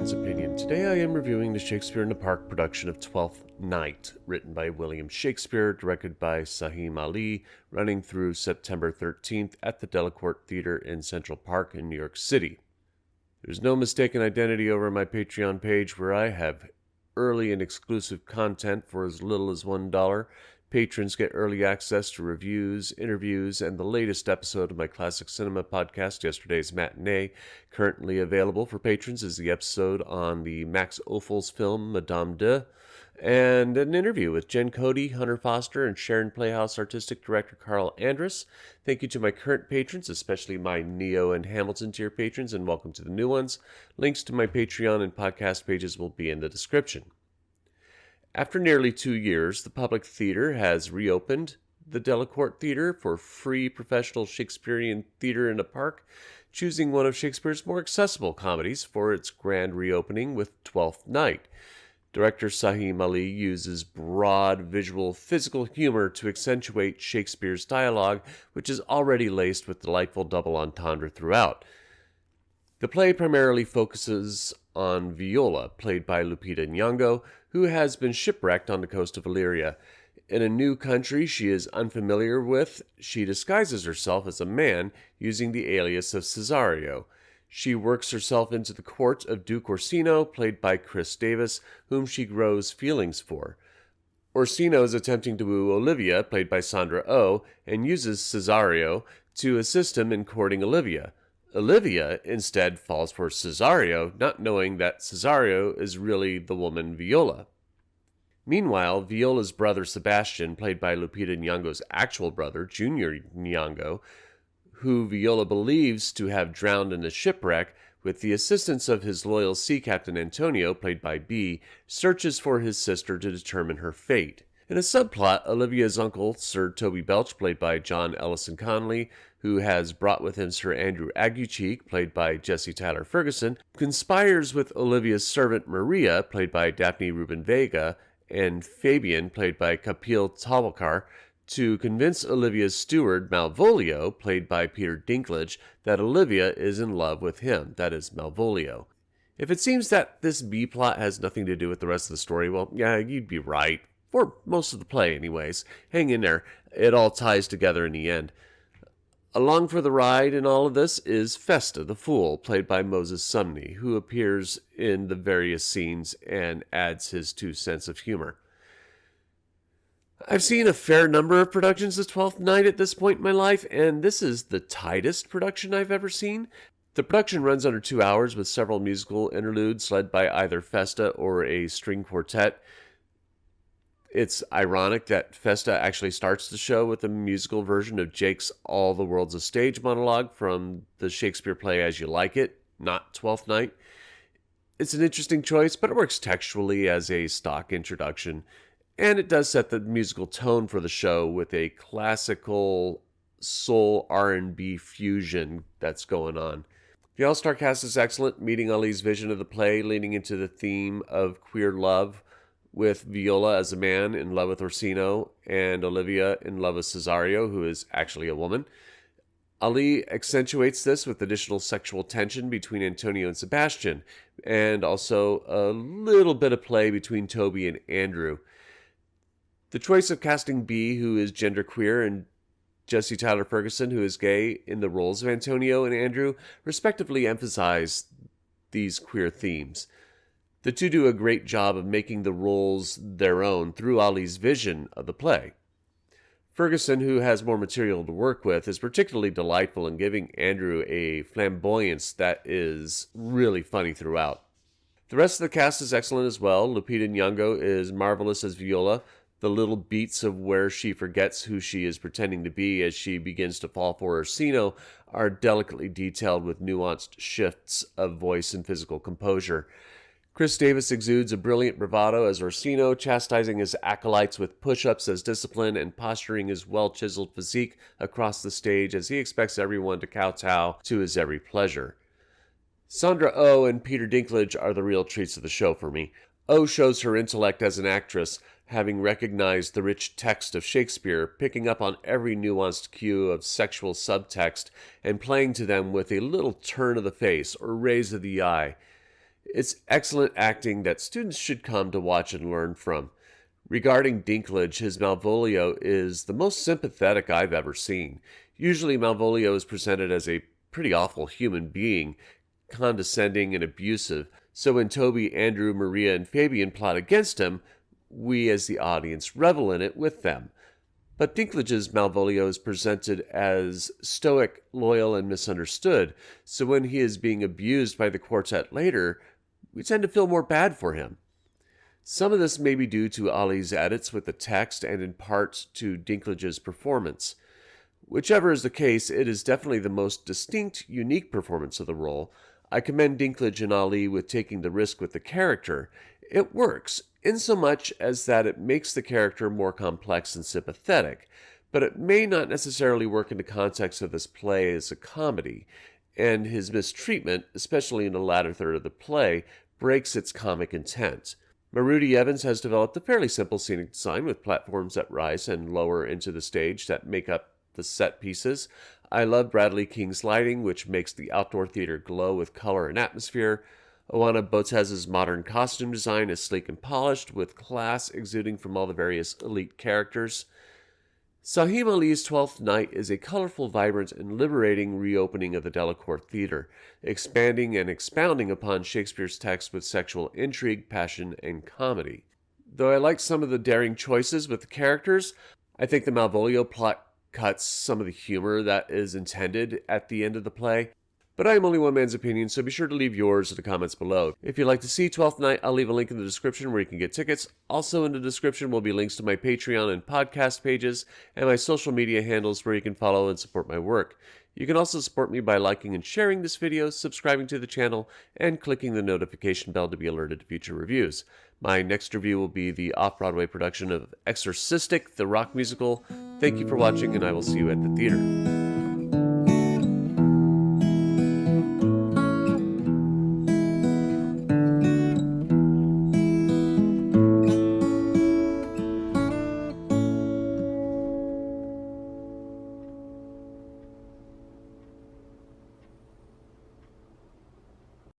Man's Opinion. Today I am reviewing the Shakespeare in the Park production of Twelfth Night, written by William Shakespeare, directed by Saheem Ali, running through September 13th at the Delacorte Theater in Central Park in New York City. There's no mistaken identity over my Patreon page, where I have early and exclusive content for as little as $1. Patrons get early access to reviews, interviews, and the latest episode of my classic cinema podcast, Yesterday's Matinee. Currently available for patrons is the episode on the Max Ophuls film Madame de, and an interview with Jen Cody, Hunter Foster, and Sharon Playhouse artistic director Carl Andrus. Thank you to my current patrons, especially my Neo and Hamilton tier patrons, and welcome to the new ones. Links to my Patreon and podcast pages will be in the description. After nearly 2 years, the Public Theater has reopened the Delacorte Theater for free professional Shakespearean theater in a park, choosing one of Shakespeare's more accessible comedies for its grand reopening with Twelfth Night. Director Saheem Ali uses broad, visual, physical humor to accentuate Shakespeare's dialogue, which is already laced with delightful double entendre throughout. The play primarily focuses on Viola, played by Lupita Nyong'o, who has been shipwrecked on the coast of Illyria. In a new country she is unfamiliar with, she disguises herself as a man using the alias of Cesario. She works herself into the court of Duke Orsino, played by Chris Davis, whom she grows feelings for. Orsino is attempting to woo Olivia, played by Sandra Oh, and uses Cesario to assist him in courting Olivia. Olivia instead falls for Cesario, not knowing that Cesario is really the woman Viola. Meanwhile, Viola's brother Sebastian, played by Lupita Nyong'o's actual brother, Junior Nyong'o, who Viola believes to have drowned in the shipwreck, with the assistance of his loyal sea captain Antonio, played by B, searches for his sister to determine her fate. In a subplot, Olivia's uncle, Sir Toby Belch, played by John Ellison Connolly, who has brought with him Sir Andrew Aguecheek, played by Jesse Tyler Ferguson, conspires with Olivia's servant Maria, played by Daphne Rubin Vega, and Fabian, played by Kapil Talwalkar, to convince Olivia's steward, Malvolio, played by Peter Dinklage, that Olivia is in love with him, that is, Malvolio. If it seems that this B-plot has nothing to do with the rest of the story, well, yeah, you'd be right. For most of the play, anyways. Hang in there. It all ties together in the end. Along for the ride in all of this is Festa, the Fool, played by Moses Sumney, who appears in the various scenes and adds his 2 cents of humor. I've seen a fair number of productions of Twelfth Night at this point in my life, and this is the tightest production I've ever seen. The production runs under 2 hours with several musical interludes led by either Festa or a string quartet. It's ironic that Festa actually starts the show with a musical version of Jake's All the World's a Stage monologue from the Shakespeare play As You Like It, not Twelfth Night. It's an interesting choice, but it works textually as a stock introduction, and it does set the musical tone for the show with a classical soul R&B fusion that's going on. The all-star cast is excellent, meeting Ali's vision of the play, leaning into the theme of queer love, with Viola as a man in love with Orsino and Olivia in love with Cesario, who is actually a woman. Ali accentuates this with additional sexual tension between Antonio and Sebastian, and also a little bit of play between Toby and Andrew. The choice of casting B, who is genderqueer, and Jesse Tyler Ferguson, who is gay, in the roles of Antonio and Andrew, respectively emphasize these queer themes. The two do a great job of making the roles their own through Ali's vision of the play. Ferguson, who has more material to work with, is particularly delightful in giving Andrew a flamboyance that is really funny throughout. The rest of the cast is excellent as well. Lupita Nyong'o is marvelous as Viola. The little beats of where she forgets who she is pretending to be as she begins to fall for Orsino are delicately detailed with nuanced shifts of voice and physical composure. Chris Davis exudes a brilliant bravado as Orsino, chastising his acolytes with push-ups as discipline and posturing his well-chiseled physique across the stage as he expects everyone to kowtow to his every pleasure. Sandra Oh and Peter Dinklage are the real treats of the show for me. Oh shows her intellect as an actress, having recognized the rich text of Shakespeare, picking up on every nuanced cue of sexual subtext, and playing to them with a little turn of the face or raise of the eye. It's excellent acting that students should come to watch and learn from. Regarding Dinklage, his Malvolio is the most sympathetic I've ever seen. Usually Malvolio is presented as a pretty awful human being, condescending and abusive, so when Toby, Andrew, Maria, and Fabian plot against him, we as the audience revel in it with them. But Dinklage's Malvolio is presented as stoic, loyal, and misunderstood, so when he is being abused by the quartet later, we tend to feel more bad for him. Some of this may be due to Ali's edits with the text and in part to Dinklage's performance. Whichever is the case, it is definitely the most distinct, unique performance of the role. I commend Dinklage and Ali with taking the risk with the character. It works, insomuch as that it makes the character more complex and sympathetic, but it may not necessarily work in the context of this play as a comedy, and his mistreatment, especially in the latter third of the play, breaks its comic intent. Maruti Evans has developed a fairly simple scenic design with platforms that rise and lower into the stage that make up the set pieces. I love Bradley King's lighting, which makes the outdoor theater glow with color and atmosphere. Oana Botez's modern costume design is sleek and polished, with class exuding from all the various elite characters. Saheem Ali's Twelfth Night is a colorful, vibrant, and liberating reopening of the Delacour Theater, expanding and expounding upon Shakespeare's text with sexual intrigue, passion, and comedy. Though I like some of the daring choices with the characters, I think the Malvolio plot cuts some of the humor that is intended at the end of the play. But I am only one man's opinion, so be sure to leave yours in the comments below. If you'd like to see Twelfth Night, I'll leave a link in the description where you can get tickets. Also in the description will be links to my Patreon and podcast pages, and my social media handles where you can follow and support my work. You can also support me by liking and sharing this video, subscribing to the channel, and clicking the notification bell to be alerted to future reviews. My next review will be the off-Broadway production of Exorcistic, the rock musical. Thank you for watching, and I will see you at the theater.